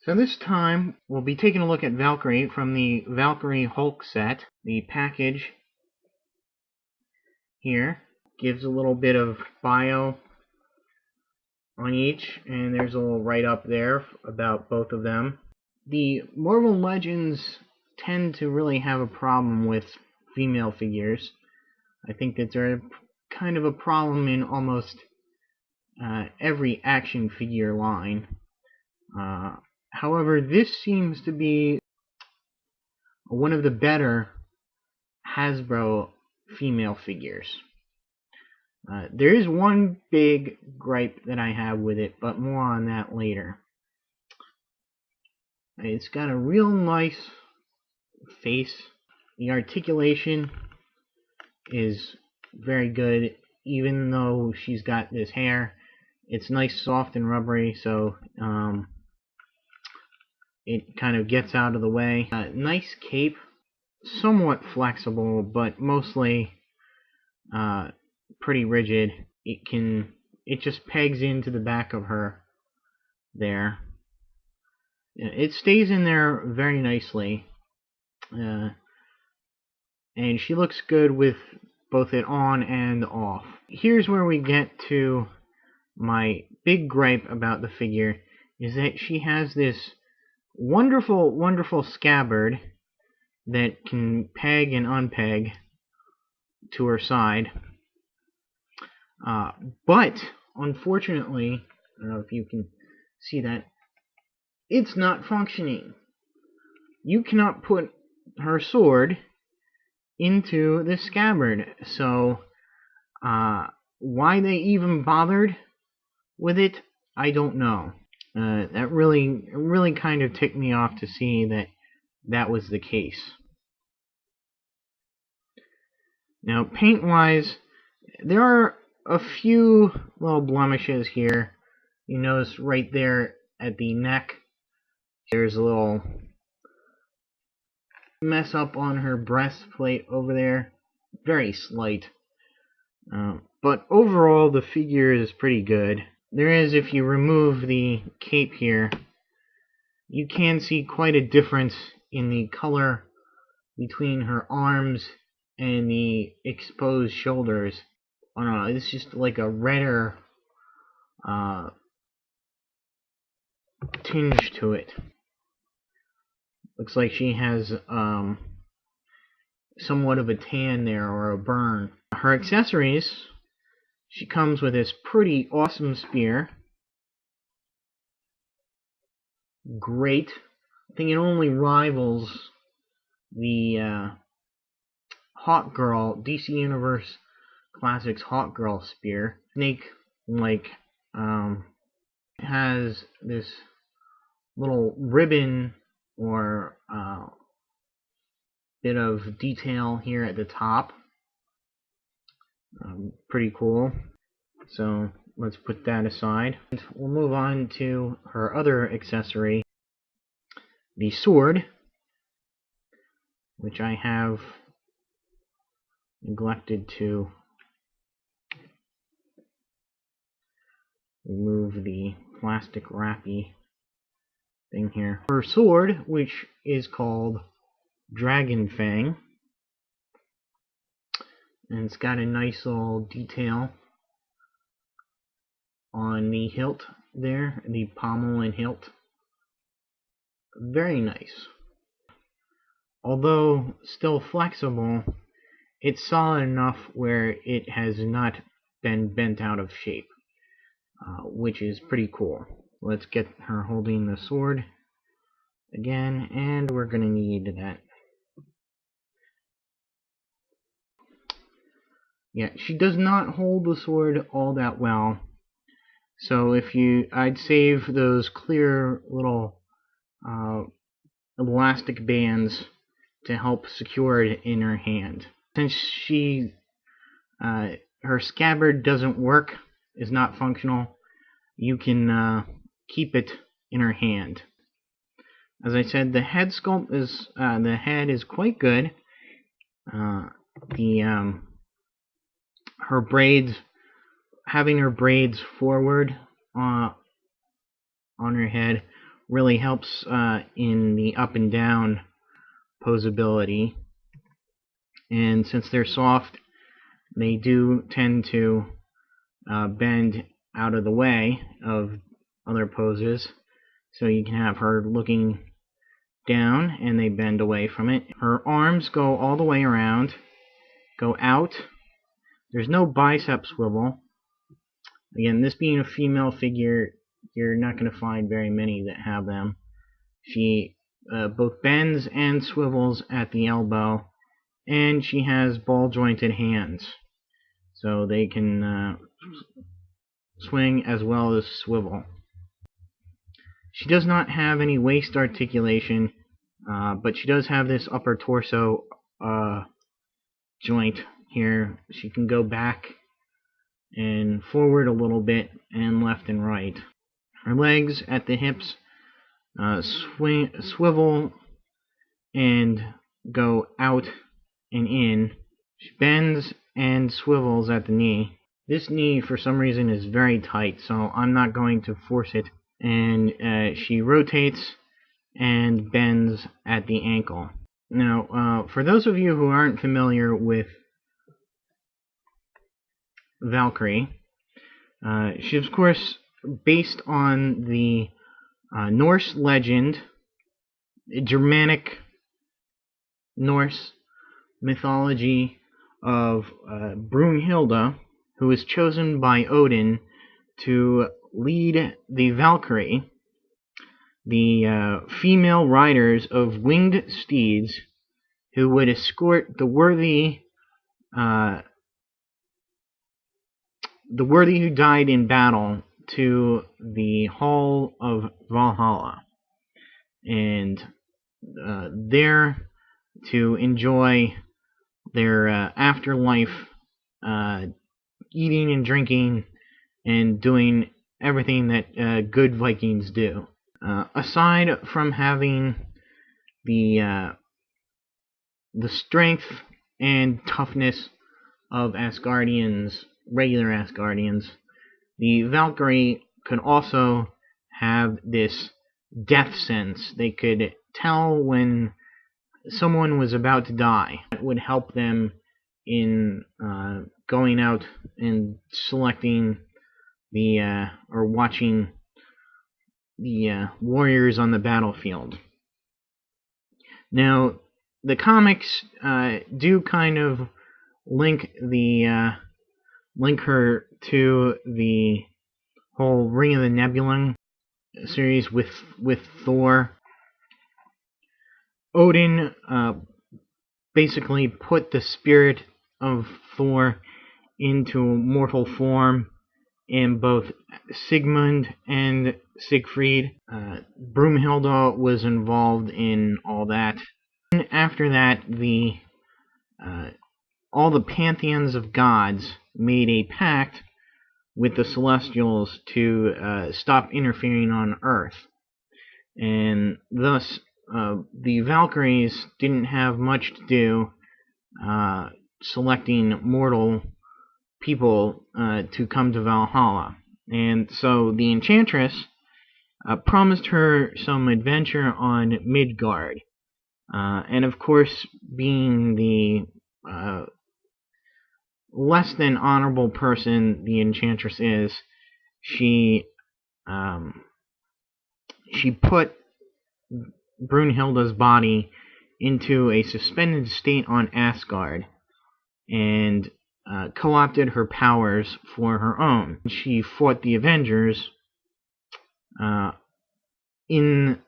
So this time, we'll be taking a look at Valkyrie from the Valkyrie Hulk set. The package here gives a little bit of bio on each, and there's a little write-up there about both of them. The Marvel Legends tend to really have a problem with female figures. I think that they're kind of a problem in almost every action figure line. However, this seems to be one of the better Hasbro female figures. There is one big gripe that I have with it, but more on that later. It's got a real nice face. The articulation is very good, even though she's got this hair. It's nice, soft, and rubbery, so it kind of gets out of the way. Nice cape, somewhat flexible, but mostly pretty rigid. It just pegs into the back of her there. It stays in there very nicely, and she looks good with both it on and off. Here's where we get to my big gripe about the figure, is that she has this wonderful scabbard that can peg and unpeg to her side. But unfortunately, I don't know if you can see that, it's not functioning. You cannot put her sword into the scabbard, so why they even bothered with it, I don't know. That really kind of ticked me off to see that was the case. Now, paint-wise, there are a few little blemishes here. You notice right there at the neck, there's a little mess up on her breastplate over there. Very slight. But overall, the figure is pretty good. There is, if you remove the cape here, you can see quite a difference in the color between her arms and the exposed shoulders. I don't know, it's just like a redder tinge to it. Looks like she has somewhat of a tan there, or a burn. Her accessories, she comes with this pretty awesome spear. Great. I think it only rivals the Hawk Girl, DC Universe Classics Hawk Girl spear. Snake, has this little ribbon or bit of detail here at the top. Pretty cool. So let's put that aside. We'll move on to her other accessory, the sword, which I have neglected to remove the plastic wrappy thing here. Her sword, which is called Dragon Fang, and it's got a nice little detail on the hilt there, the pommel and hilt. Very nice. Although still flexible, it's solid enough where it has not been bent out of shape, which is pretty cool. Let's get her holding the sword again, and we're going to need that. Yeah, she does not hold the sword all that well, so I'd save those clear little elastic bands to help secure it in her hand. Since her scabbard doesn't work, is not functional, you can keep it in her hand. As I said, the head sculpt is the head is quite good. Her braids, having her braids forward on her head, really helps in the up and down posability. And since they're soft, they do tend to bend out of the way of other poses. So you can have her looking down and they bend away from it. Her arms go all the way around, go out. There's no bicep swivel. Again, this being a female figure, you're not going to find very many that have them. She both bends and swivels at the elbow, and she has ball-jointed hands, so they can swing as well as swivel. She does not have any waist articulation, but she does have this upper torso joint here. She can go back and forward a little bit, and left and right. Her legs at the hips swivel and go out and in. She bends and swivels at the knee. This knee, for some reason, is very tight, so I'm not going to force it. And she rotates and bends at the ankle. Now, for those of you who aren't familiar with Valkyrie, she's of course based on the Norse legend, Germanic Norse mythology of Brunhilde, who was chosen by Odin to lead the Valkyrie, the female riders of winged steeds who would escort the worthy who died in battle to the Hall of Valhalla, and there to enjoy their afterlife, eating and drinking and doing everything that good Vikings do. Aside from having the strength and toughness of Asgardians, regular Asgardians, the Valkyrie could also have this death sense. They could tell when someone was about to die. It would help them in going out and selecting or watching the warriors on the battlefield. Now, the comics do kind of link her to the whole Ring of the Nebula series with Thor. Odin basically put the spirit of Thor into mortal form in both Sigmund and Siegfried. Brunhilde was involved in all that. And after that, all the pantheons of gods made a pact with the Celestials to stop interfering on Earth. And thus, the Valkyries didn't have much to do selecting mortal people to come to Valhalla. And so the Enchantress promised her some adventure on Midgard. And of course, being the less than honorable person the Enchantress is, she put Brunhilde's body into a suspended state on Asgard and co-opted her powers for her own. She fought the Avengers in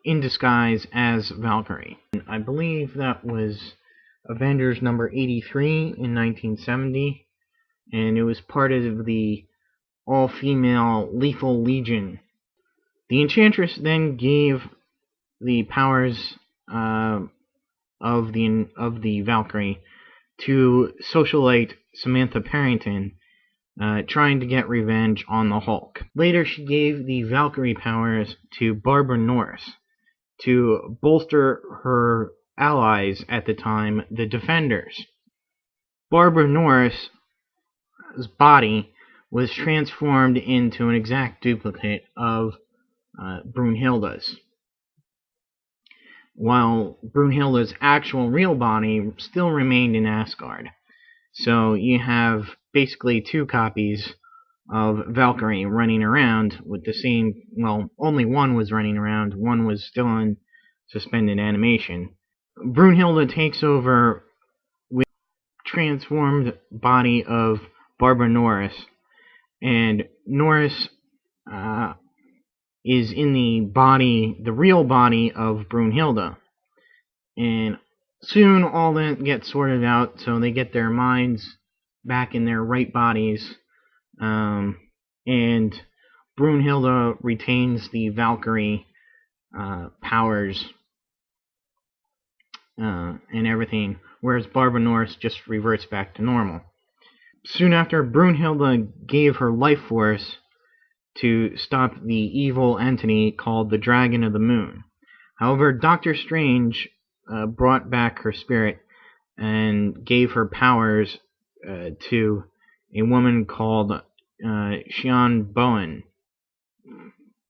disguise as Valkyrie. I believe that was Avengers number 83 in 1970, and it was part of the all-female Lethal Legion. The Enchantress then gave the powers of the Valkyrie to socialite Samantha Parrington, trying to get revenge on the Hulk. Later, she gave the Valkyrie powers to Barbara Norris to bolster her allies at the time, the Defenders. Barbara Norris' body was transformed into an exact duplicate of Brunhilde's, while Brunhilde's actual real body still remained in Asgard. So you have basically two copies of Valkyrie running around with the same, well, only one was running around, one was still in suspended animation. Brunhilde takes over with the transformed body of Barbara Norris, and Norris is in the real body of Brunhilde. And soon all that gets sorted out, so they get their minds back in their right bodies. And Brunhilde retains the Valkyrie powers and everything, whereas Barbara Norris just reverts back to normal. Soon after, Brunhilde gave her life force to stop the evil entity called the Dragon of the Moon. However, Doctor Strange brought back her spirit and gave her powers to a woman called Xian Bowen.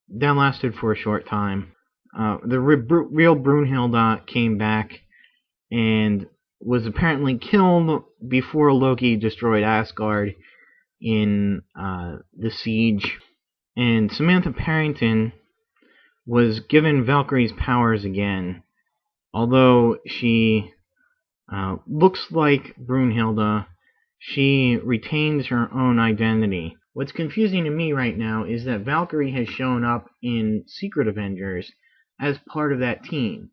That lasted for a short time. The real Brunhilde came back and was apparently killed before Loki destroyed Asgard in the siege. And Samantha Parrington was given Valkyrie's powers again, although she looks like Brunhilde. She retains her own identity. What's confusing to me right now is that Valkyrie has shown up in Secret Avengers as part of that team.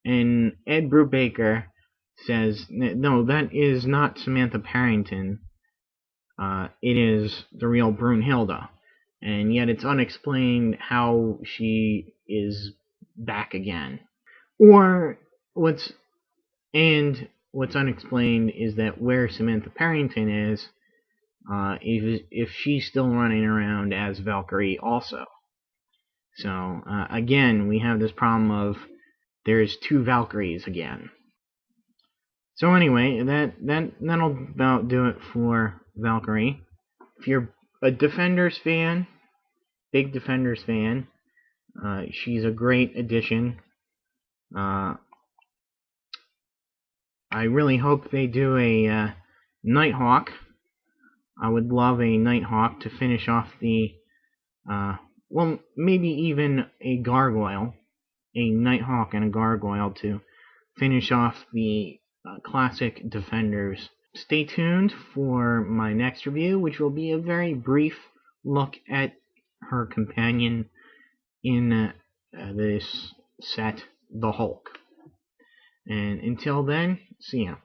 And Ed Brubaker says, no, that is not Samantha Parrington. It is the real Brunhilde. And yet it's unexplained how she is back again. Or what's unexplained is that where Samantha Parrington is, if she's still running around as Valkyrie also. So again, we have this problem of there's two Valkyries again. So anyway, that'll about do it for Valkyrie. If you're a Defenders fan, big Defenders fan, she's a great addition. I really hope they do a Nighthawk. I would love a Nighthawk to finish off the, well, maybe even a Gargoyle. A Nighthawk and a Gargoyle to finish off the classic Defenders. Stay tuned for my next review, which will be a very brief look at her companion in this set, the Hulk. And until then, see ya.